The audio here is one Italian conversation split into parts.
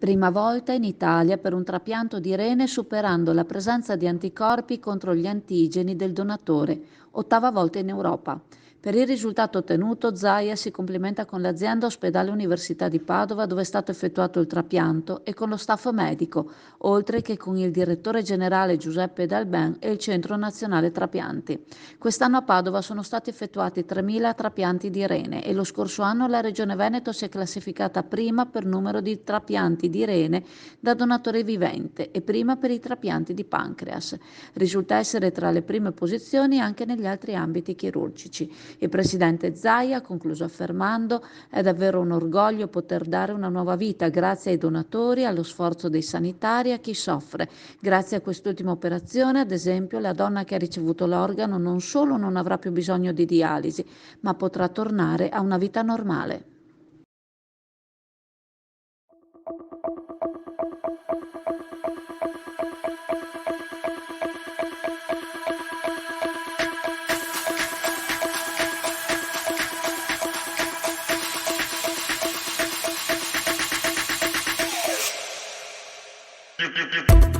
Prima volta in Italia per un trapianto di rene superando la presenza di anticorpi contro gli antigeni del donatore, ottava volta in Europa. Per il risultato ottenuto, Zaia si complimenta con l'azienda Ospedale Università di Padova dove è stato effettuato il trapianto e con lo staff medico, oltre che con il direttore generale Giuseppe Dalben e il Centro Nazionale Trapianti. Quest'anno a Padova sono stati effettuati 3.000 trapianti di rene e lo scorso anno la Regione Veneto si è classificata prima per numero di trapianti di rene da donatore vivente e prima per i trapianti di pancreas. Risulta essere tra le prime posizioni anche negli altri ambiti chirurgici. Il presidente Zaia ha concluso affermando: «È davvero un orgoglio poter dare una nuova vita grazie ai donatori, allo sforzo dei sanitari e a chi soffre. Grazie a quest'ultima operazione, ad esempio, la donna che ha ricevuto l'organo non solo non avrà più bisogno di dialisi, ma potrà tornare a una vita normale».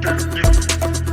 Thank you.